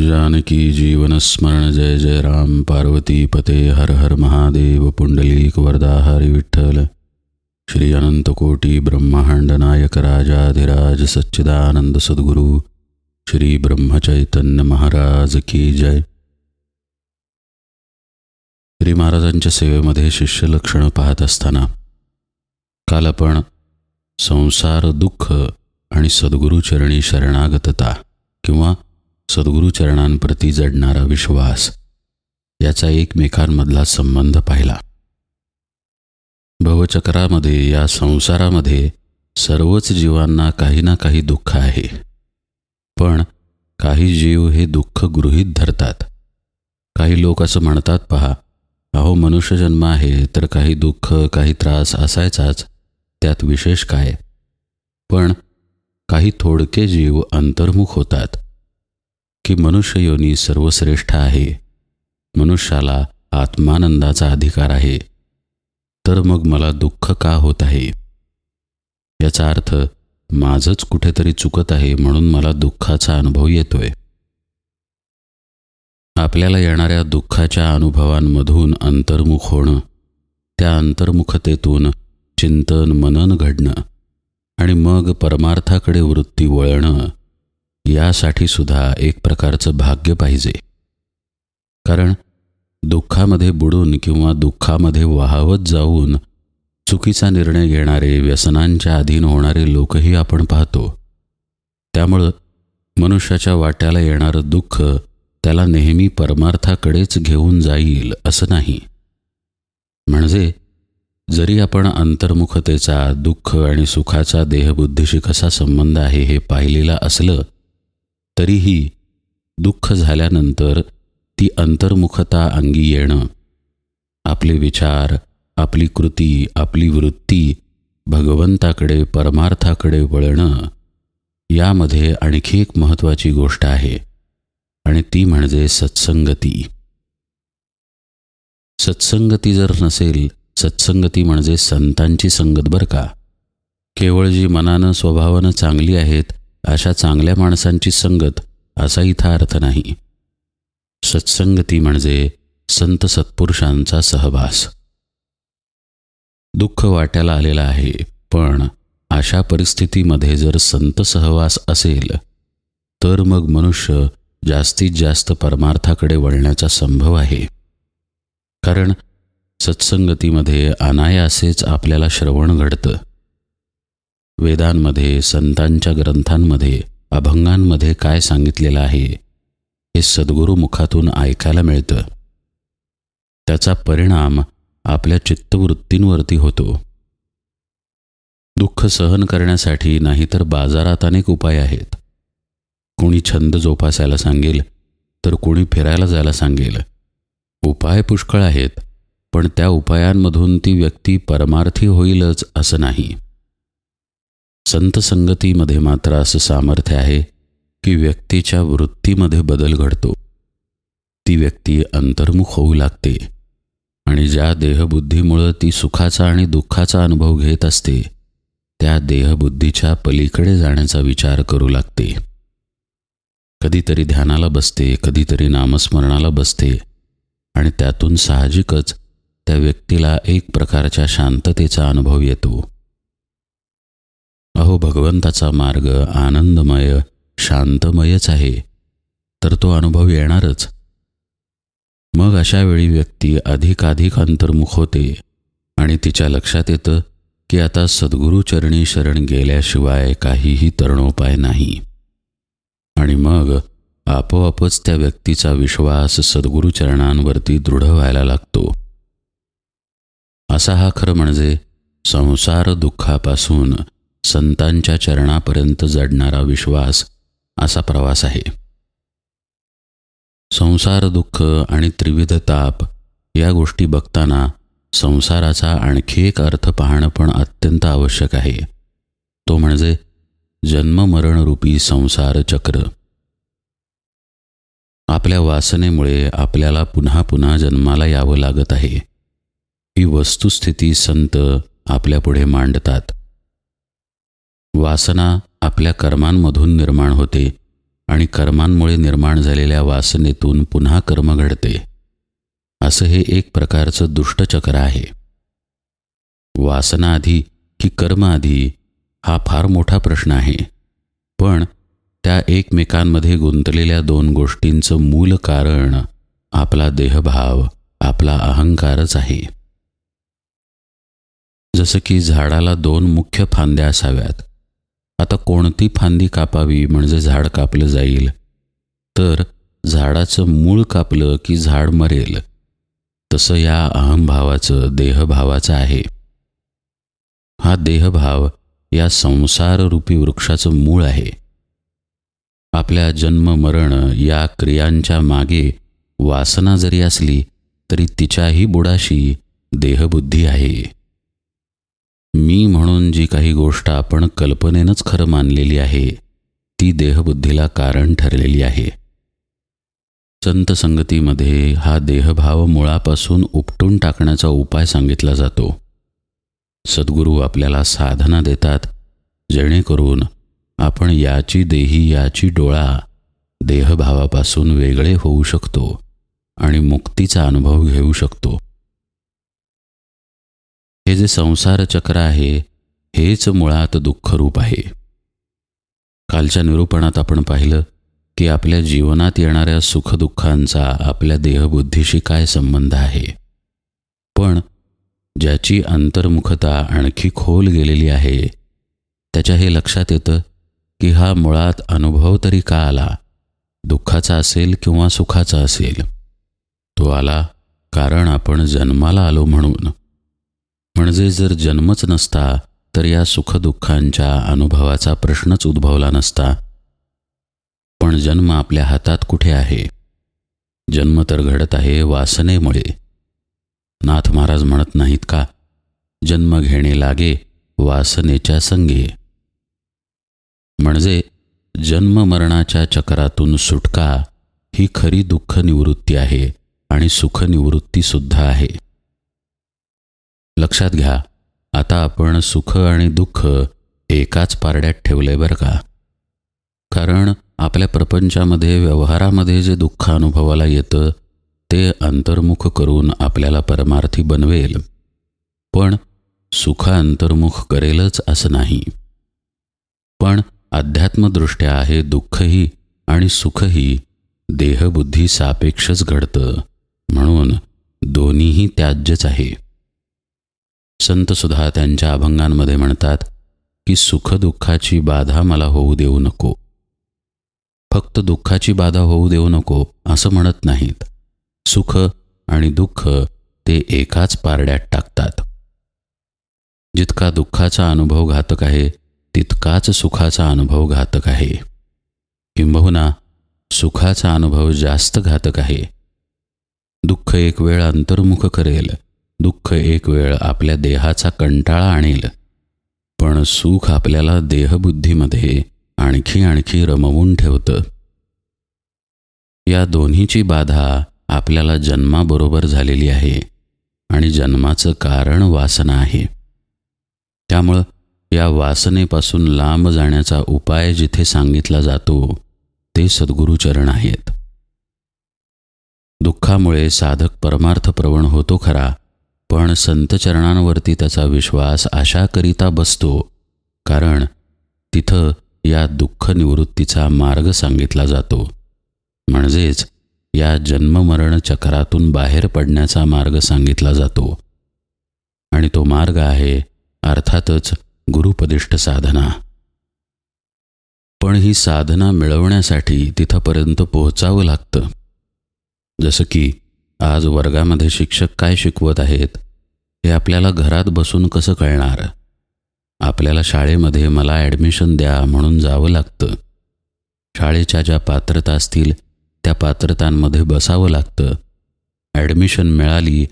जानकी जीवन स्मरण जय जय राम पार्वती पते हर हर महादेव पुंडलीक वरदा हरि विठ्ठल श्री अनंत कोटी ब्रह्मांड नायक राजाधिराज सच्चिदानंद सद्गुरु श्री ब्रह्मचैतन्य महाराज की जय। श्री महाराजांच्या सेवेमध्ये शिष्य लक्षण पाहत असताना काल आपण संसार दुःख आणि सद्गुरुचरणी शरणागतता किंवा सद्गुरुचरणांप्रती जडणारा विश्वास याचा एकमेकांमधला संबंध पाहिला। भवचक्रामध्ये या संसारामध्ये सर्वच जीवांना काही ना काही दुःख आहे, पण काही जीव हे दुःख गृहीत धरतात। काही लोक असं म्हणतात, पहा अहो मनुष्य जन्म आहे तर काही दुःख काही त्रास असायचाच, त्यात विशेष काय। पण काही थोडके जीव अंतर्मुख होतात की मनुष्य योनी सर्वश्रेष्ठ आहे, मनुष्याला आत्मानंदाचा अधिकार आहे, तर मग मला दुःख का होत आहे। याचा अर्थ माझंच कुठेतरी चुकत आहे म्हणून मला दुःखाचा अनुभव येतोय। आपल्याला येणाऱ्या दुःखाच्या अनुभवांमधून अंतर्मुख होणं, त्या अंतर्मुखतेतून चिंतन मनन घडणं आणि मग परमार्थाकडे वृत्ती वळणं, यासाठी सुद्धा एक प्रकारचं भाग्य पाहिजे। कारण दुःखामध्ये बुडून किंवा दुःखामध्ये वाहवत जाऊन चुकीचा निर्णय घेणारे, व्यसनांच्या अधीन होणारे लोकही आपण पाहतो। त्यामुळं मनुष्याच्या वाट्याला येणारं दुःख त्याला नेहमी परमार्थाकडेच घेऊन जाईल असं नाही। म्हणजे जरी आपण अंतर्मुखतेचा, दुःख आणि सुखाचा देहबुद्धीशी कसा संबंध आहे हे पाहिलेलं असलं तरीही दुःख झाल्यानंतर ती अंतर्मुखता अंगी येणं, आपले विचार, आपली कृती, आपली वृत्ती भगवंताकडे परमार्थाकडे वळणं, यामध्ये आणखी एक महत्त्वाची गोष्ट आहे आणि ती म्हणजे सत्संगती। सत्संगती जर नसेल, सत्संगती म्हणजे संतांची संगत बरं का, केवळ जी मनानं स्वभावानं चांगली आहेत अशा चांगल्या माणसांची संगत असा इथं अर्थ नाही। सत्संगती म्हणजे संत सत्पुरुषांचा सहवास। दुःख वाट्याला आलेलं आहे, पण अशा परिस्थितीमध्ये जर संत सहवास असेल तर मग मनुष्य जास्तीत जास्त परमार्थाकडे वळण्याचा संभव आहे। कारण सत्संगतीमध्ये अनायासेच आपल्याला श्रवण घडतं। वेदांमध्ये, संतांच्या ग्रंथांमध्ये, अभंगांमध्ये काय सांगितलेलं आहे हे सद्गुरु मुखातून ऐकायला मिळतं। त्याचा परिणाम आपल्या चित्तवृत्तींवरती होतो। दुःख सहन करण्यासाठी नाहीतर बाजारात अनेक उपाय आहेत। कोणी छंद जोपासायला सांगेल तर कोणी फिरायला जायला सांगेल। उपाय पुष्कळ आहेत, पण त्या उपायांमधून ती व्यक्ती परमार्थी होईलच असं नाही। संत संगतीमध्ये मात्र असं सामर्थ्य आहे की व्यक्तीच्या वृत्तीमध्ये बदल घडतो। ती व्यक्ती अंतर्मुख होऊ लागते आणि ज्या देहबुद्धीमुळं ती सुखाचा आणि दुःखाचा अनुभव घेत असते त्या देहबुद्धीच्या पलीकडे जाण्याचा विचार करू लागते। कधीतरी ध्यानाला बसते, कधीतरी नामस्मरणाला बसते आणि त्यातून साहजिकच त्या व्यक्तीला एक प्रकारच्या शांततेचा अनुभव येतो। अहो भगवंताचा मार्ग आनंदमय शांतमयच आहे, तर तो अनुभव येणारच। मग अशा वेळी व्यक्ती अधिकाधिक अंतर्मुख होते आणि तिच्या लक्षात येतं की आता सद्गुरुचरणी शरण गेल्याशिवाय काहीही तरणोपाय नाही। आणि मग आपोआपच त्या व्यक्तीचा विश्वास सद्गुरुचरणांवरती दृढ व्हायला लागतो। असा हा खरं म्हणजे संसार दुःखापासून संतांच्या चरणापर्यंत जडणारा विश्वास असा प्रवास आहे। संसार दुःख आणि त्रिविध ताप या गोष्टी बघताना संसाराचा आणखी एक अर्थ पाहणं पण अत्यंत आवश्यक आहे। तो म्हणजे जन्ममरणरूपी संसार चक्र। आपल्या वासनेमुळे आपल्याला पुन्हा पुन्हा जन्माला यावं लागत आहे, ही वस्तुस्थिती संत आपल्यापुढे मांडतात। वासना आपल्या कर्मांमधून निर्माण होते आणि कर्मांमुळे निर्माण झालेल्या वासनेतून पुन्हा कर्म घडते. असं हे एक प्रकारचं दुष्टचक्र आहे. वासना आधी की कर्म आधी हा फार मोठा प्रश्न आहे, पण त्या एकमेकांमध्ये गुंतलेल्या दोन गोष्टींचं मूल कारण आपला देहभाव, आपला अहंकारच आहे. जसं की झाडाला दोन मुख्य फांद्या असाव्यात. आता कोणती फांदी कापावी म्हणजे झाड कापलं जाईल? तर झाडाचं मूळ कापलं की झाड मरेल. तसं या अहंभावाचं, देहभावाचं आहे. हा देहभाव या संसाररूपी वृक्षाचं मूळ आहे. आपल्या जन्म मरण या क्रियांच्या मागे वासना जरी असली तरी तिच्याही बुडाशी देहबुद्धी आहे. मी म्हणून जी काही गोष्ट आपण कल्पनेनंच खरं मानलेली आहे ती देहबुद्धीला कारण ठरलेली आहे. संत संगतीमध्ये हा देहभाव मुळापासून उपटून टाकण्याचा उपाय सांगितला जातो. सद्गुरू आपल्याला साधना देतात जेणेकरून आपण याची देही याची डोळा देहभावापासून वेगळे होऊ शकतो आणि मुक्तीचा अनुभव घेऊ शकतो. हे जे संसार चक्र आहे हेच मुळात दुःखरूप आहे. कालच्या निरूपणात आपण पाहिलं की आपल्या जीवनात येणाऱ्या सुखदुःखांचा आपल्या देहबुद्धीशी काय संबंध आहे. पण ज्याची अंतर्मुखता आणखी खोल गेलेली आहे त्याच्या हे लक्षात येतं की हा मुळात अनुभव तरी का आला, दुःखाचा असेल किंवा सुखाचा असेल. तो आला कारण आपण जन्माला आलो म्हणून. म्हणजे जर जन्मच नसता तर या सुखदुःखांच्या अनुभवाचा प्रश्नच उद्भवला नसता. पण जन्म आपल्या हातात कुठे आहे? जन्म तर घडत आहे वासनेमुळे. नाथ महाराज म्हणत नाहीत का, जन्म घेणे लागे वासनेच्या संगे. म्हणजे जन्म मरणाच्या चक्रातून सुटका ही खरी दुःख निवृत्ती आहे आणि सुख निवृत्ती सुद्धा आहे. लक्षात घ्या, आता आपण सुख आणि दुःख एकाच पारड्यात ठेवलंय बरं का. कारण आपल्या प्रपंचामध्ये, व्यवहारामध्ये जे दुःख अनुभवाला येतं ते अंतर्मुख करून आपल्याला परमार्थी बनवेल, पण सुख अंतर्मुख करेलच असं नाही. पण अध्यात्मदृष्ट्या हे दुःखही आणि सुखही देहबुद्धी सापेक्षच घडतं, म्हणून दोन्हीही त्याज्यच आहे. संतसुद्धा त्यांच्या अभंगांमध्ये म्हणतात की सुखदुःखाची बाधा मला होऊ देऊ नको. फक्त दुःखाची बाधा होऊ देऊ नको असं म्हणत नाहीत. सुख आणि दुःख ते एकाच पारड्यात टाकतात. जितका दुःखाचा अनुभव घातक आहे तितकाच सुखाचा अनुभव घातक आहे. किंबहुना सुखाचा अनुभव जास्त घातक आहे. दुःख एक वेळ अंतर्मुख करेल, दुःख एक वेळ आपल्या देहाचा कंटाळा आणेल, पण सुख आपल्याला देहबुद्धीमध्ये आणखी रमवून ठेवतं. या दोन्हीची बाधा आपल्याला जन्माबरोबर झालेली आहे आणि जन्माचं कारण वासना आहे. त्यामुळं या वासनेपासून लांब जाण्याचा उपाय जिथे सांगितला जातो ते सद्गुरुचरण आहेत. दुःखामुळे साधक परमार्थप्रवण होतो खरा, पण संतचरणांवरती त्याचा विश्वास अशाकरिता बसतो कारण तिथं या दुःख निवृत्तीचा मार्ग सांगितला जातो. म्हणजेच या जन्ममरण चक्रातून बाहेर पडण्याचा मार्ग सांगितला जातो. आणि तो मार्ग आहे अर्थातच गुरुपदिष्ट साधना. पण ही साधना मिळवण्यासाठी तिथपर्यंत पोहोचावं लागतं. जसं की आज वर्गामध्ये शिक्षक काय शिकवत आहेत हे आपल्याला घरात बसून कसं कळणार? आपल्याला शाळेमध्ये मला ॲडमिशन द्या म्हणून जावं लागतं. शाळेच्या ज्या पात्रता असतील त्या पात्रतांमध्ये बसावं लागतं. ॲडमिशन मिळाली,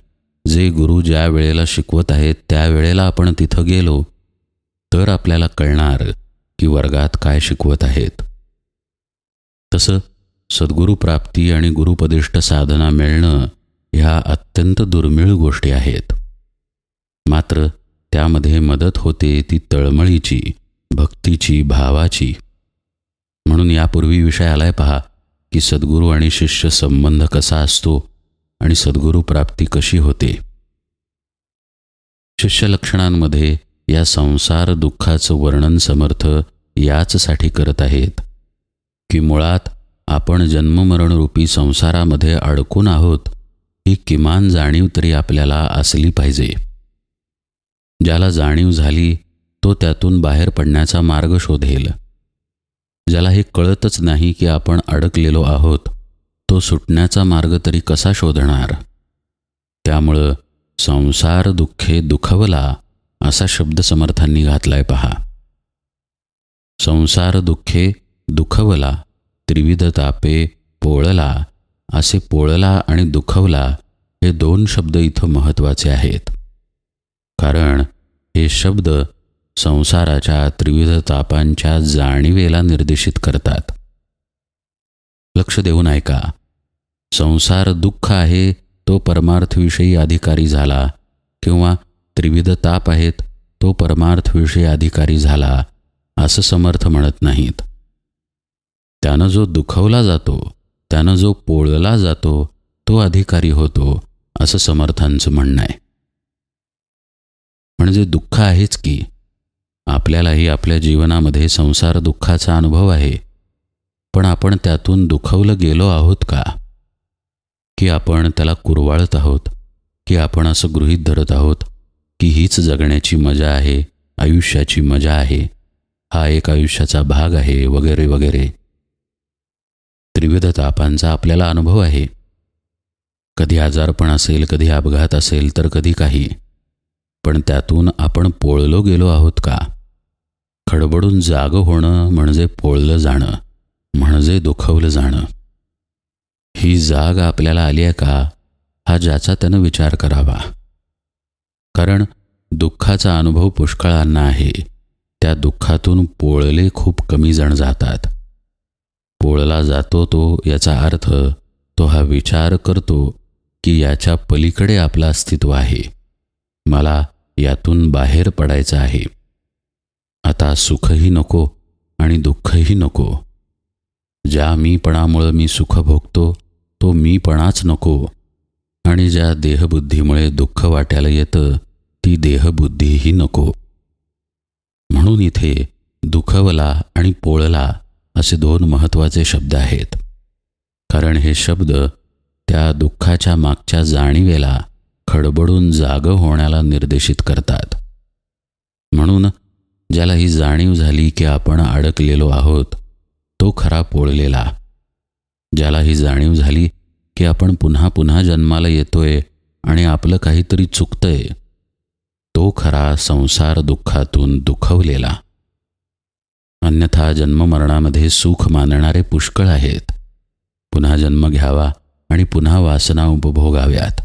जे गुरु ज्या वेळेला शिकवत आहेत त्या वेळेला आपण तिथं गेलो तर आपल्याला कळणार की वर्गात काय शिकवत आहेत. तसं सद्गुरुप्राप्ती आणि गुरुपदिष्ट साधना मिळणं ह्या अत्यंत दुर्मिळ गोष्टी आहेत. मात्र त्यामध्ये मदत होते ती तळमळीची, भक्तीची, भावाची. म्हणून यापूर्वी विषय आलाय पहा की सद्गुरू आणि शिष्य संबंध कसा असतो आणि सद्गुरू प्राप्ती कशी होते. शिष्य लक्षणांमध्ये या संसार दुःखाचं वर्णन समर्थ याचसाठी करत आहेत की मुळात आपण जन्ममरणरूपी संसारामध्ये अडकून आहोत ही किमान जाणीव तरी आपल्याला असली पाहिजे. ज्याला जाणीव झाली तो त्यातून बाहेर पडण्याचा मार्ग शोधेल. ज्याला हे कळतच नाही की आपण अडकलेलो आहोत तो सुटण्याचा मार्ग तरी कसा शोधणार. त्यामुळं संसार दुःखे दुखवला असा शब्द समर्थांनी घातलाय पहा. संसार दुःखे दुखवला, त्रिविध तापे पोळला, असे पोळला आणि दुखवला हे दोन शब्द इथं महत्त्वाचे आहेत. कारण हे शब्द संसाराच्या त्रिविध तापांच्या जाणीवेला निर्देशित करतात. लक्ष देऊन ऐका. संसार दुःख आहे तो परमार्थविषयी अधिकारी झाला किंवा त्रिविध ताप आहेत तो परमार्थविषयी अधिकारी झाला असं समर्थ म्हणत नाहीत. त्यानं जो दुखवला जातो, त्यानं जो पोळला जातो तो अधिकारी होतो असं समर्थांचं म्हणणं आहे. म्हणजे दुःख आहेच की. आपल्यालाही आपल्या जीवनामध्ये संसार दुःखाचा अनुभव आहे. पण आपण त्यातून दुखवलं गेलो आहोत का? की आपण त्याला कुरवाळत आहोत, की आपण असं गृहीत धरत आहोत की हीच जगण्याची मजा आहे, आयुष्याची मजा आहे, हा एक आयुष्याचा भाग आहे वगैरे वगैरे. त्रिविध तापांचा आपल्याला अनुभव आहे. कधी आजारपण असेल, कधी अपघात असेल, तर कधी काही. पण त्यातून आपण पोळलो गेलो आहोत का? खडबडून जागं होणं म्हणजे पोळलं जाणं, म्हणजे दुखवलं जाणं. ही जाग आपल्याला आली आहे का, हा ज्याचा त्यानं विचार करावा. कारण दुःखाचा अनुभव पुष्कळांना आहे. त्या दुःखातून पोळले खूप कमी जण जातात. पोळला जातो तो याचा अर्थ तो हा विचार करतो की याच्या पलीकडे आपलं अस्तित्व आहे, मला यातून बाहेर पडायचं आहे. आता सुखही नको आणि दुःखही नको. ज्या मीपणामुळं मी सुख भोगतो तो मीपणाच नको आणि ज्या देहबुद्धीमुळे दुःख वाट्याला येतं ती देहबुद्धीही नको. म्हणून इथे दुखवला आणि पोळला असे दोन महत्त्वाचे शब्द आहेत. कारण हे शब्द त्या दुःखाच्या मागच्या जाणीवेला खडबडून जागं होण्याला निर्देशित करतात. म्हणून ज्याला ही जाणीव झाली की आपण अडकलेलो आहोत तो खरा पोळलेला. ज्याला ही जाणीव झाली की आपण पुन्हा पुन्हा जन्माला येतोय आणि आपलं काहीतरी चुकतंय तो खरा संसार दुःखातून दुखवलेला. अन्यथा जन्ममरणामध्ये सुख मानणारे पुष्कळ आहेत. पुन्हा जन्म घ्यावा आणि पुन्हा वासना उपभोगाव्यात.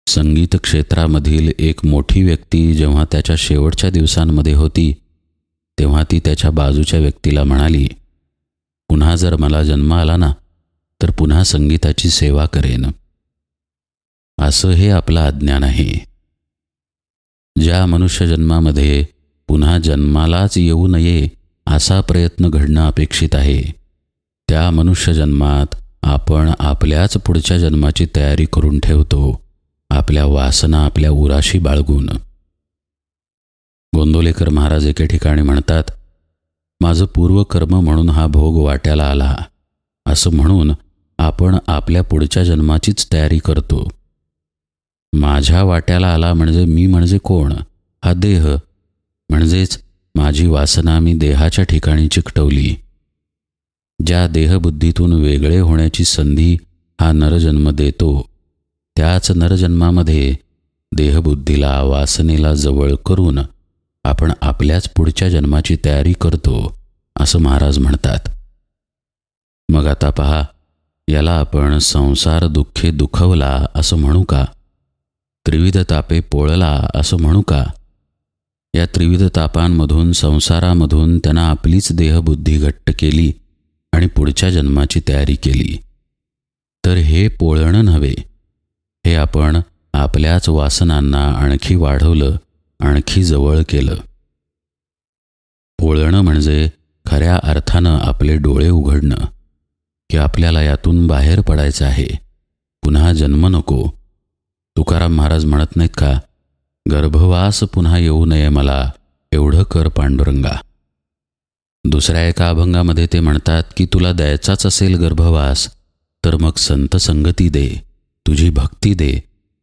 संगीत क्षेत्रामधील एक मोठी व्यक्ती जेव्हा त्याच्या शेवटच्या दिवसांमध्ये होती तेव्हा ती त्याच्या बाजूच्या व्यक्तीला म्हणाली, पुन्हा जर मला जन्म आला ना तर पुन्हा संगीताची सेवा करेन. असं हे आपलं अज्ञान आहे. ज्या मनुष्य जन्मामध्ये पुन्हा जन्मालाच येऊ नये असा प्रयत्न घडणं अपेक्षित आहे त्या मनुष्य जन्मात आपण आपल्याच पुढच्या जन्माची तयारी करून ठेवतो, आपल्या वासना आपल्या उराशी बाळगून. गोंदवलेकर महाराज एके ठिकाणी म्हणतात, माझं पूर्वकर्म म्हणून हा भोग वाट्याला आला असं म्हणून आपण आपल्या पुढच्या जन्माचीच तयारी करतो. माझ्या वाट्याला आला म्हणजे मी म्हणजे कोण? हा देह. म्हणजेच माझी वासना मी देहाच्या ठिकाणी चिकटवली. ज्या देहबुद्धीतून वेगळे होण्याची संधी हा नरजन्म देतो त्याच नरजन्मामध्ये देहबुद्धीला वासनेला जवळ करून आपण आपल्याच पुढच्या जन्माची तयारी करतो असं महाराज म्हणतात. मग आता पहा, याला आपण संसार दुःखे दुखवला असं म्हणू का? त्रिविध तापे पोळला असं म्हणू का? या त्रिविध तापांमधून संसारामधून त्यांना आपलीच देहबुद्धी घट्ट केली आणि पुढच्या जन्माची तयारी केली. तर हे पोळणं नव्हे, हे आपण आपल्याच वासनांना आणखी वाढवलं, आणखी जवळ केलं. पोळणं म्हणजे खऱ्या अर्थानं आपले डोळे उघडणं, की आपल्याला यातून बाहेर पडायचं आहे. पुन्हा जन्म नको. तुकाराम महाराज म्हणत नाहीत का, गर्भवास पुन्हा येऊ नये मला, एवढं कर पांडुरंगा. दुसऱ्या एका अभंगामध्ये ते म्हणतात की तुला द्यायचाच असेल गर्भवास तर मग संत संगती दे, तुझी भक्ती दे,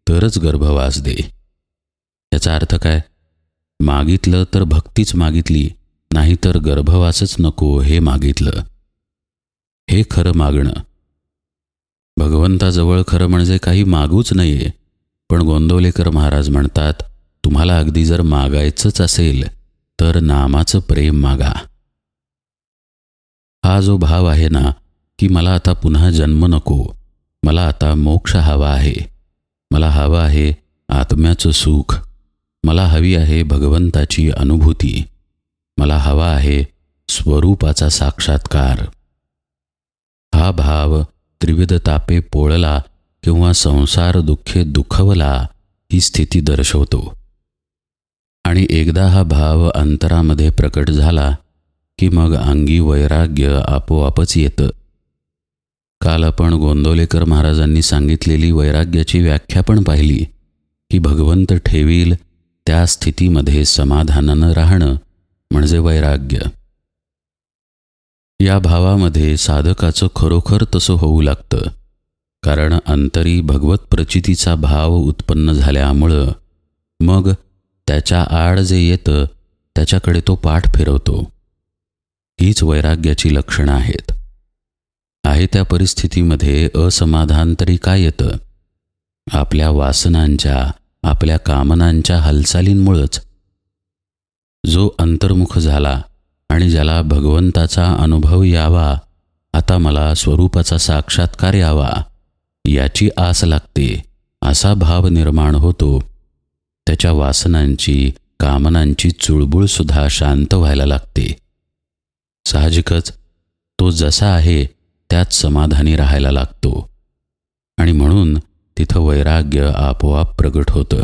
तरच गर्भवास दे. याचा अर्थ काय? मागितलं तर भक्तीच मागितली, नाहीतर गर्भवासच नको हे मागितलं. हे खरं मागणं. भगवंताजवळ खरं म्हणजे काही मागूच नये. पण गोंदवलेकर महाराज म्हणतात, तुम्हाला अगदी जर मागायचंच असेल तर नामाचं प्रेम मागा. हा जो भाव आहे ना, की मला आता पुन्हा जन्म नको, मला आता मोक्ष हवा आहे, मला हवं आहे आत्म्याचं सुख, मला हवी आहे भगवंताची अनुभूती, मला हवा आहे स्वरूपाचा साक्षात्कार. हा भाव त्रिविध तापे पोळला किंवा संसार दुःखे दुखवला ही स्थिती दर्शवतो. आणि एकदा हा भाव अंतरामध्ये प्रकट झाला की मग अंगी वैराग्य आपोआपच येतं. काल आपण गोंदवलेकर महाराजांनी सांगितलेली वैराग्याची व्याख्या पण पाहिली, की भगवंत ठेवील त्या स्थितीमध्ये समाधानानं राहणं म्हणजे वैराग्य. या भावामध्ये साधकाचं खरोखर तसं होऊ लागतं, कारण अंतरी भगवत प्रचितीचा भाव उत्पन्न झाल्यामुळं मग त्याच्या आड जे येतं त्याच्याकडे तो पाठ फिरवतो. हीच वैराग्याची लक्षणं आहेत. आहे त्या परिस्थितीमध्ये असमाधान तरी काय येतं? आपल्या वासनांच्या, आपल्या कामनांच्या हालचालींमुळंच. जो अंतर्मुख झाला आणि ज्याला भगवंताचा अनुभव यावा, आता मला स्वरूपाचा साक्षात्कार यावा याची आस लागते, असा भाव निर्माण होतो. त्याच्या वासनांची, कामनांची चुळबुळसुद्धा शांत व्हायला लागते. साहजिकच तो जसा आहे त्यात समाधानी राहायला लागतो आणि म्हणून तिथं वैराग्य आपोआप प्रगट होतं.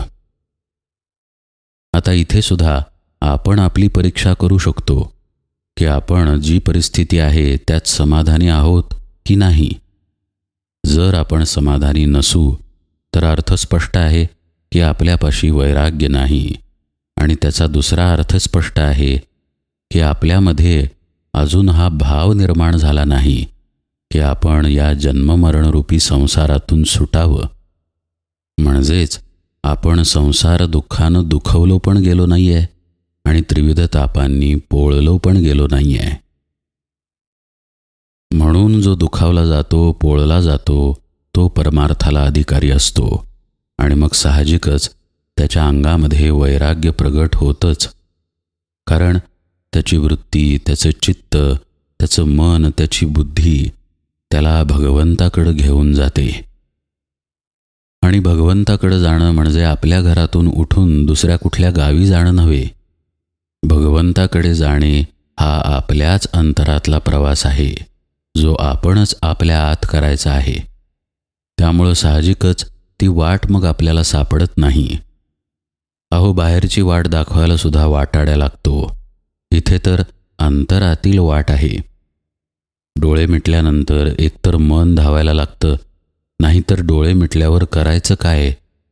आता इथे सुद्धा आपण आपली परीक्षा करू शकतो की आपण जी परिस्थिती आहे त्यात समाधानी आहोत की नाही. जर आपण समाधानी नसू तर अर्थ स्पष्ट आहे की आपल्यापाशी वैराग्य नाही, आणि त्याचा दुसरा अर्थ स्पष्ट आहे की आपल्यामध्ये अजून हा भाव निर्माण झाला नाही की आपण या जन्ममरणरूपी संसारातून सुटावं. म्हणजेच आपण संसार दुःखानं दुखवलो पण गेलो नाही आहे आणि त्रिविध तापांनी पोळलो पण गेलो नाही आहे. म्हणून जो दुखावला जातो, पोळला जातो, तो परमार्थाला अधिकारी असतो आणि मग साहजिकच त्याच्या अंगामध्ये वैराग्य प्रगट होतच. कारण त्याची वृत्ती, त्याचं चित्त, त्याचं मन, त्याची बुद्धी त्याला भगवंताकडे घेऊन जाते. आणि भगवंताकडे जाणं म्हणजे आपल्या घरातून उठून दुसऱ्या कुठल्या गावी जाणं नव्हे. भगवंताकडे जाणे हा आपल्याच अंतरातला प्रवास आहे, जो आपणच आपल्या आत करायचा आहे. त्यामुळं साहजिकच ती वाट मग आपल्याला सापडत नाही. अहो, बाहेरची वाट दाखवायला सुद्धा वाटाड्या लागतो. इथे तर अंतरातील वाट आहे. डोळे मिटल्यानंतर एकतर मन धावायला लागतं, नाहीतर डोळे मिटल्यावर करायचं काय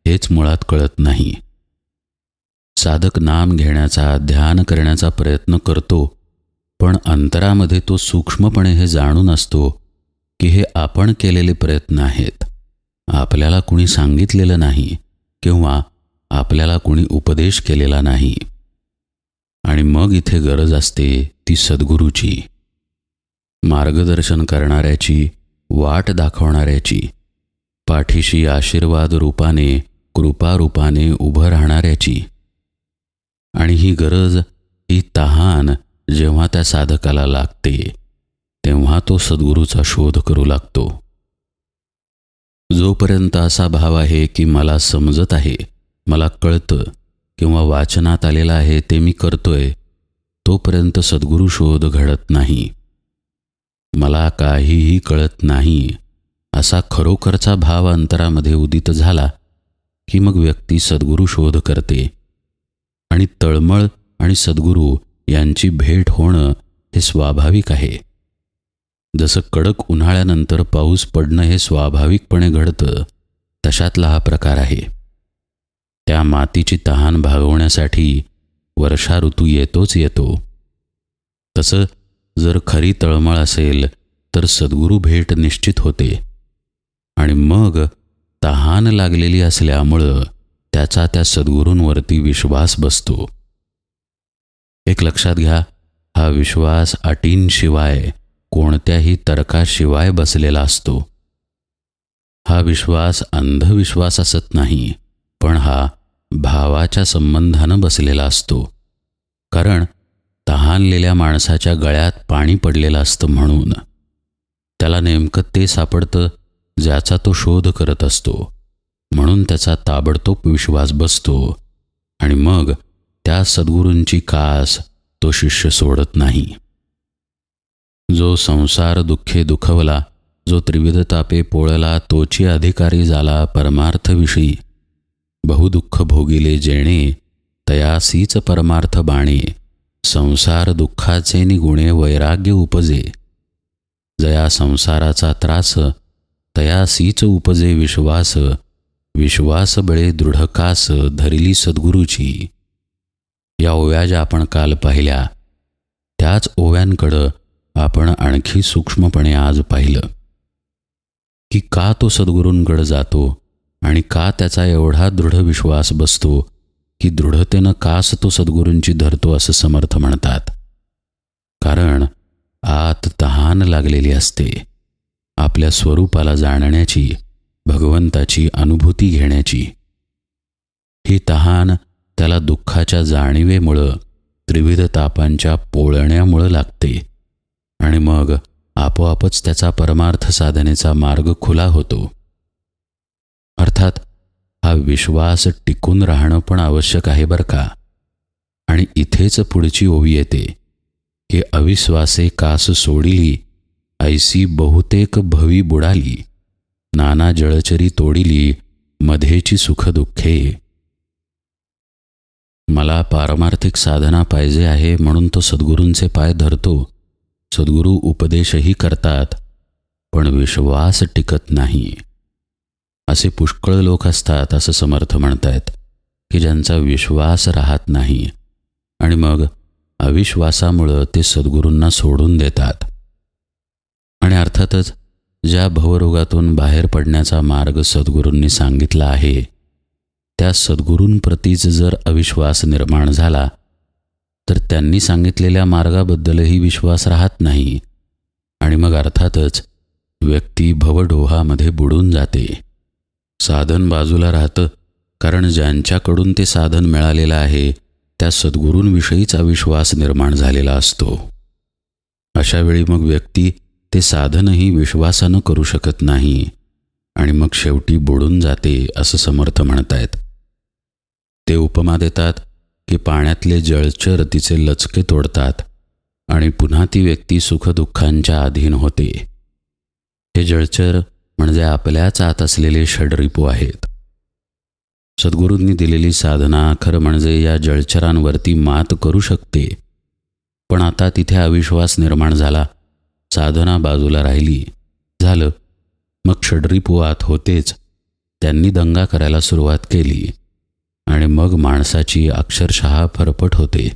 हेच मुळात कळत नाही. साधक नाम घेण्याचा, ध्यान करण्याचा प्रयत्न करतो, पण अंतरामध्ये तो सूक्ष्मपणे हे जाणून असतो की हे आपण केलेले प्रयत्न आहेत, आपल्याला कुणी सांगितलेलं नाही किंवा आपल्याला कुणी उपदेश केलेला नाही. आणि मग इथे गरज असते ती सद्गुरूची, मार्गदर्शन करणाऱ्याची, वाट दाखवणाऱ्याची, पाठीशी आशीर्वाद रूपाने, कृपा रूपाने उभं राहणाऱ्याची. आणि ही गरज, ही तहान जेव्हा त्या साधकाला लागते तेव्हा तो सद्गुरूचा शोध करू लागतो. जोपर्यंत असा भाव आहे की मला समजत आहे, मला कळतं किंवा वाचनात आलेलं आहे ते मी करतोय, तोपर्यंत सद्गुरू शोध घडत नाही. मला काहीही कळत नाही असा खरोखरचा भाव अंतरामध्ये उदित झाला की मग व्यक्ती सद्गुरू शोध करते. आणि तळमळ आणि सद्गुरू यांची भेट होणं हे स्वाभाविक आहे. जसं कडक उन्हाळ्यानंतर पाऊस पडणं हे स्वाभाविकपणे घडतं, तशातला हा प्रकार आहे. त्या मातीची तहान भागवण्यासाठी वर्षा ऋतू येतोच येतो. तसं जर खरी तळमळ असेल तर सद्गुरू भेट निश्चित होते आणि मग तहान लागलेली असल्यामुळं त्याचा त्या सद्गुरूंवरती विश्वास बसतो. एक लक्षात घ्या, हा विश्वास अटींशिवाय कोणत्याही तर्काशिवाय बसलेला असतो. हा विश्वास अंधविश्वास असत नाही, पण हा भावाच्या संबंधानं बसलेला असतो. कारण तहानलेल्या माणसाच्या गळ्यात पाणी पडलेलं असतं, म्हणून त्याला नेमकं ते सापडतं ज्याचा तो शोध करत असतो. म्हणून त्याचा ताबडतोब विश्वास बसतो आणि मग त्या सद्गुरूंची कास तो शिष्य सोडत नाही. जो संसार दुःखे दुखवला, जो त्रिविध तापे पोळला, तोची अधिकारी झाला परमार्थविषयी. बहुदुःख भोगिले जेणे, तयासीच परमार्थ बाणे. संसार दुःखाचे निगुणे वैराग्य उपजे. जया संसाराचा त्रास, तयासीच उपजे विश्वास. विश्वास बळे दृढकास, धरिली सद्गुरूची. या ओव्या ज्या आपण काल पाहिल्या, त्याच ओव्यांकडं आपण आणखी सूक्ष्मपणे आज पाहिलं की का तो सद्गुरूंकडे जातो आणि का त्याचा एवढा दृढ विश्वास बसतो की दृढतेनं कास तो सद्गुरूंची धरतो असं समर्थ म्हणतात. कारण आत तहान लागलेली असते आपल्या स्वरूपाला जाणण्याची, भगवंताची अनुभूती घेण्याची. ही तहान त्याला दुःखाच्या जाणीवेमुळं, त्रिविध तापांच्या पोळण्यामुळं लागते आणि मग आपोआपच त्याचा परमार्थ साधनेचा मार्ग खुला होतो. अर्थात हा विश्वास टिकून राहणं पण आवश्यक आहे बरं का. आणि इथेच पुढची ओवी येते की अविश्वासे कास सोडिली, ऐसी बहुतेक भवी बुडाली. नाना जळचरी तोडिली, मध्येची सुख दुःखे. मला पारमार्थिक साधना पाहिजे आहे म्हणून तो सद्गुरूंचे पाय धरतो. सद्गुरू उपदेशही करतात, पण विश्वास टिकत नाही. असे पुष्कळ लोक असतात असं समर्थ म्हणतायत की ज्यांचा विश्वास राहत नाही आणि मग अविश्वासामुळं ते सद्गुरूंना सोडून देतात. आणि अर्थातच ज्या भवरोगातून बाहेर पडण्याचा मार्ग सद्गुरूंनी सांगितला आहे, त्या सद्गुरूंप्रतीच जर अविश्वास निर्माण झाला तर त्यांनी सांगितलेल्या मार्गाबद्दलही विश्वास राहत नाही आणि मग अर्थातच व्यक्ती भवडोहामध्ये बुडून जाते. साधन बाजूला राहतं, कारण ज्यांच्याकडून ते साधन मिळालेलं आहे त्या सद्गुरूंविषयीच अविश्वास निर्माण झालेला असतो. अशा वेळी मग व्यक्ती ते साधनही विश्वासानं करू शकत नाही आणि मग शेवटी बुडून जाते असं समर्थ म्हणतायत. ते उपमा देतात की पाण्यातले जळचर तिचे लचके तोडतात आणि पुन्हा ती व्यक्ती सुखदुःखांच्या अधीन होते. हे जळचर म्हणजे आपल्याच आत असलेले षड्रिपू आहेत. सद्गुरूंनी दिलेली साधना खरं म्हणजे या जळचरांवरती मात करू शकते, पण आता तिथे अविश्वास निर्माण झाला, साधना बाजूला राहिली, झालं मग षड्रिपू आत होतेच. त्यांनी दंगा करायला सुरुवात केली आणि मग माणसाची अक्षरशः फरफट होते.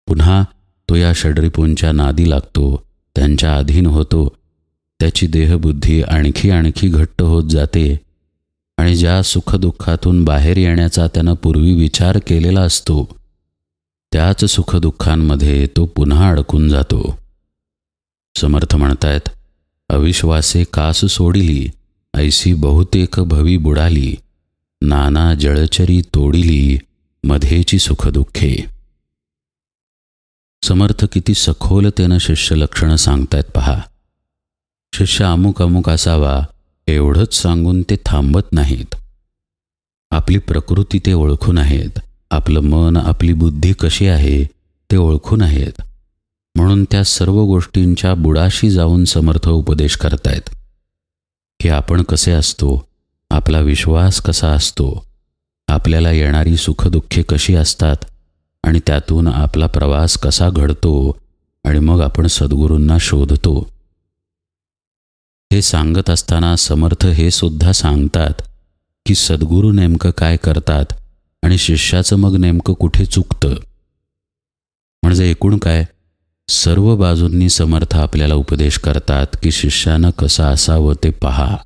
पुन्हा तो या षड्रिपूंच्या नादी लागतो, त्यांच्या अधीन होतो. त्याची देहबुद्धी आणखी घट्ट होत जाते आणि ज्या सुखदुःखातून बाहेर येण्याचा त्यानं पूर्वी विचार केलेला असतो त्याच सुखदुःखांमध्ये तो पुन्हा अडकून जातो. समर्थ म्हणतायत, अविश्वासे कास सोडिली, ऐसी बहुतेक भवी बुडाली. नाना जळचरी तोडिली, मध्येची सुखदुःखे. समर्थ किती सखोलतेनं शिष्य लक्षणं सांगतायत पहा. शिष्य अमुक अमुक असावा एवढंच सांगून ते थांबत नाहीत. आपली प्रकृती ते ओळखून आहेत, आपलं मन, आपली बुद्धी कशी आहे ते ओळखून आहेत. म्हणून त्या सर्व गोष्टींच्या बुडाशी जाऊन समर्थ उपदेश करतायत की आपण कसे असतो, आपला विश्वास कसा असतो, आपल्याला येणारी सुखदुःखे कशी असतात आणि त्यातून आपला प्रवास कसा घडतो आणि मग आपण सद्गुरूंना शोधतो. हे सांगत असताना समर्थ हे सुद्धा सांगतात की सद्गुरू नेमकं काय करतात आणि शिष्याचं मग नेमकं कुठे चुकतं. म्हणजे एकूण काय, सर्व बाजूंनी समर्थ आपल्याला उपदेश करतात की शिष्यानं कसा असावं ते पहा.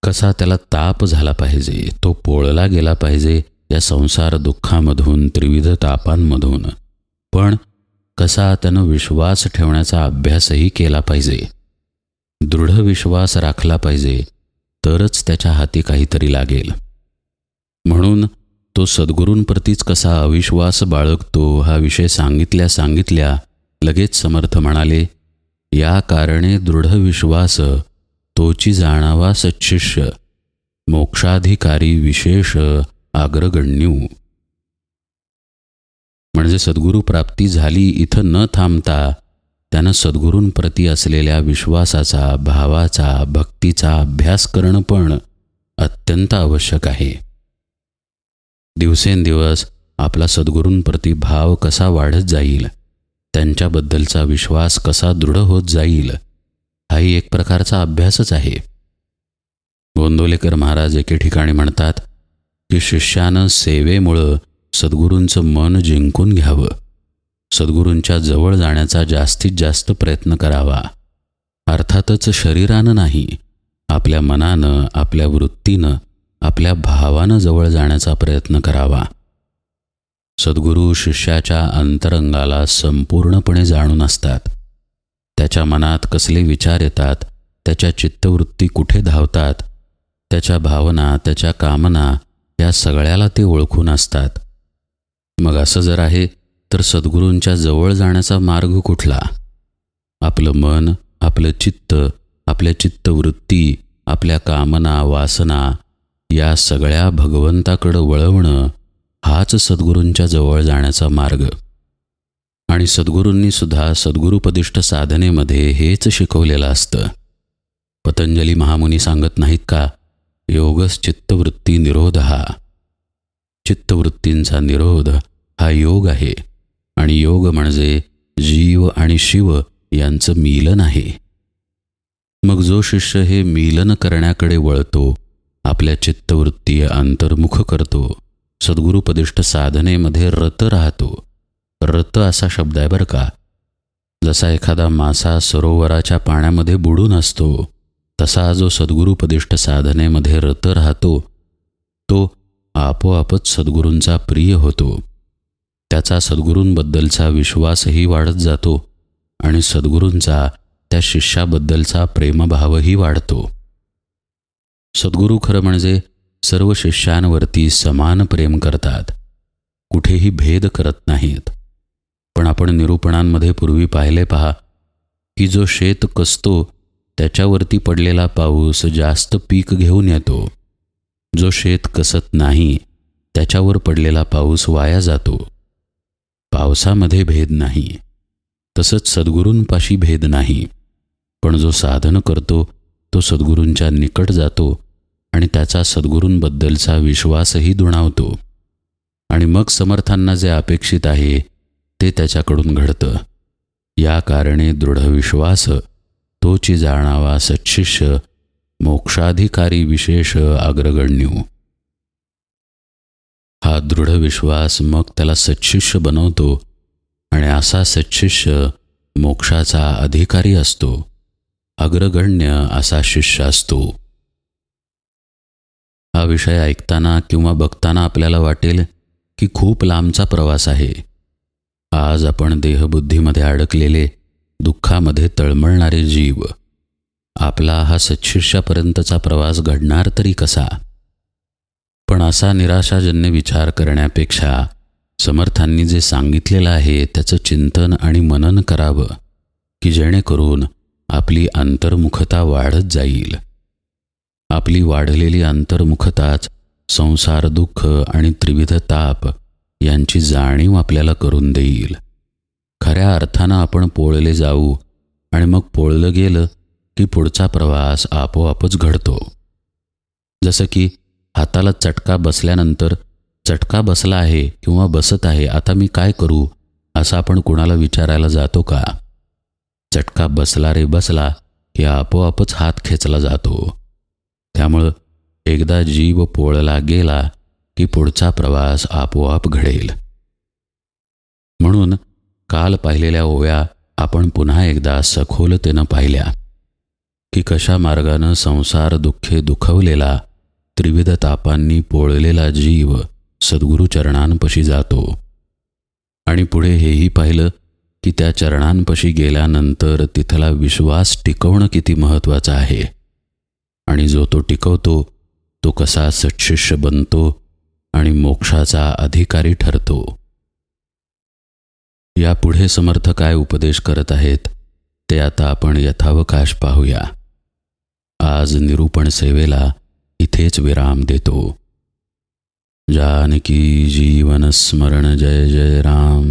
कसा त्याला ताप झाला पाहिजे, तो पोळला गेला पाहिजे या संसार दुःखामधून, त्रिविध तापांमधून. पण कसा त्यानं विश्वास ठेवण्याचा अभ्यासही केला पाहिजे. दृढ विश्वास राखला पाहिजे, तरच त्याच्या हाती काहीतरी लागेल. म्हणून तो सद्गुरूंप्रतीच कसा अविश्वास बाळगतो हा विषय सांगितल्या लगेच समर्थ म्हणाले, या कारणे दृढ विश्वास तोची जाणावा सच्छिष्य, मोक्षाधिकारी विशेष अग्रगण्यू. म्हणजे सद्गुरू प्राप्ती झाली इथं न थांबता त्यानं सद्गुरूंप्रती असलेल्या विश्वासाचा, भावाचा, भक्तीचा अभ्यास करणं पण अत्यंत आवश्यक आहे. दिवसेंदिवस आपला सद्गुरूंप्रती भाव कसा वाढत जाईल, त्यांच्याबद्दलचा विश्वास कसा दृढ होत जाईल, हाही एक प्रकारचा अभ्यासच आहे. गोंदवलेकर महाराज एके ठिकाणी म्हणतात की शिष्यानं सेवेमुळं सद्गुरूंचं मन जिंकून घ्यावं, सद्गुरूंच्या जवळ जाण्याचा जास्तीत जास्त प्रयत्न करावा. अर्थातच शरीरानं नाही, आपल्या मनानं, आपल्या वृत्तीनं, आपल्या भावानं जवळ जाण्याचा प्रयत्न करावा. सद्गुरू शिष्याच्या अंतरंगाला संपूर्णपणे जाणून असतात. त्याच्या मनात कसले विचार येतात, त्याच्या चित्तवृत्ती कुठे धावतात, त्याच्या भावना, त्याच्या कामना या सगळ्याला ते ओळखून असतात. मग असं जर आहे तर सद्गुरूंच्या जवळ जाण्याचा मार्ग कुठला? आपलं मन, आपलं चित्त, आपल्या चित्तवृत्ती, आपल्या कामना, वासना या सगळ्या भगवंताकडं वळवणं हाच सद्गुरूंच्या जवळ जाण्याचा मार्ग. आणि सद्गुरूंनी सुद्धा सद्गुरूपदिष्ट साधनेमध्ये हेच शिकवलेलं असतं. पतंजली महामुनी सांगत नाहीत का, योगस चित्तवृत्ती निरोध हा. चित्तवृत्तींचा निरोध हा योग आहे आणि योग म्हणजे जीव आणि शिव यांचं मिलन आहे. मग जो शिष्य हे मिलन करण्याकडे वळतो, आपल्या चित्तवृत्ती अंतर्मुख करतो, सद्गुरूपदिष्ट साधनेमध्ये रत राहतो. रत असा शब्द आहे बरं का. जसा एखादा मासा सरोवराच्या पाण्यामध्ये बुडून असतो, तसा जो सद्गुरूपदिष्ट साधनेमध्ये रत राहतो तो आपोआपच सद्गुरूंचा प्रिय होतो. त्याचा सद्गुरूंबद्दलचा विश्वासही वाढत जातो आणि सद्गुरूंचा त्या शिष्याबद्दलचा प्रेमभावही वाढतो. सद्गुरू खरं म्हणजे सर्व शिष्यांवरती समान प्रेम करतात, कुठेही भेद करत नाहीत. पण आपण निरूपणांमध्ये पूर्वी पाहिले पहा की जो शेत कसतो त्याच्यावरती पडलेला पाऊस जास्त पीक घेऊन येतो, जो शेत कसत नाही त्याच्यावर पडलेला पाऊस वाया जातो. पावसामध्ये भेद नाही, तसंच सद्गुरूंपाशी भेद नाही. पण जो साधन करतो तो सद्गुरूंच्या निकट जातो आणि त्याचा सद्गुरूंबद्दलचा विश्वासही दुणावतो. आणि मग समर्थांना जे अपेक्षित आहे ते त्याच्याकडून घडतं. या कारणे दृढ विश्वास तोची जाणावा सच्छिष्य, मोक्षाधिकारी विशेष अग्रगण्यू. हा दृढ विश्वास मग त्याला सच्छिष्य बनवतो आणि असा सच्छिष्य मोक्षाचा अधिकारी असतो, अग्रगण्य असा शिष्य असतो. हा विषय ऐकताना किंवा बघताना आपल्याला वाटेल की खूप लांबचा प्रवास आहे. आज आपण देहबुद्धीमध्ये अडकलेले, दुःखामध्ये तळमळणारे जीव, आपला हा सच्छिष्यापर्यंतचा प्रवास घडणार तरी कसा? पण असा निराशाजन्य विचार करण्यापेक्षा समर्थांनी जे सांगितलेलं आहे त्याचं चिंतन आणि मनन करावं की जेणेकरून आपली अंतर्मुखता वाढत जाईल. आपली वाढलेली अंतर्मुखताच संसार दुःख आणि त्रिविध ताप यांची जाणीव आपल्याला करून देईल. खऱ्या अर्थानं आपण पोळले जाऊ आणि मग पोळलं गेलं की पुढचा प्रवास आपोआपच घडतो. जसं की हाताला चटका बसल्यानंतर चटका बसला आहे किंवा बसत आहे, आता मी काय करू असं आपण कुणाला विचारायला जातो का? चटका बसला रे बसला की आपोआपच हात खेचला जातो. त्यामुळं एकदा जीव पोळला गेला की पुढचा प्रवास आपोआप घडेल. म्हणून काल पाहिलेल्या ओव्या आपण पुन्हा एकदा सखोलतेनं पाहिल्या की कशा मार्गानं संसार दुःखे दुखवलेला, त्रिविध तापांनी पोळलेला जीव सद्गुरू चरणांपाशी जातो. आणि पुढे हेही पाहिलं की त्या चरणांपाशी गेल्यानंतर तिथला विश्वास टिकवणं किती महत्त्वाचं आहे, आणि जो तो टिकवतो तो कसा सत्शिष्य बनतो आणि मोक्षाचा अधिकारी ठरतो. यापुढे समर्थ काय उपदेश करत आहेत ते आता आपण यथावकाश पाहूया. आज निरूपण सेवेला इथेच विराम देतो. जानकी जीवन स्मरण जय जय राम.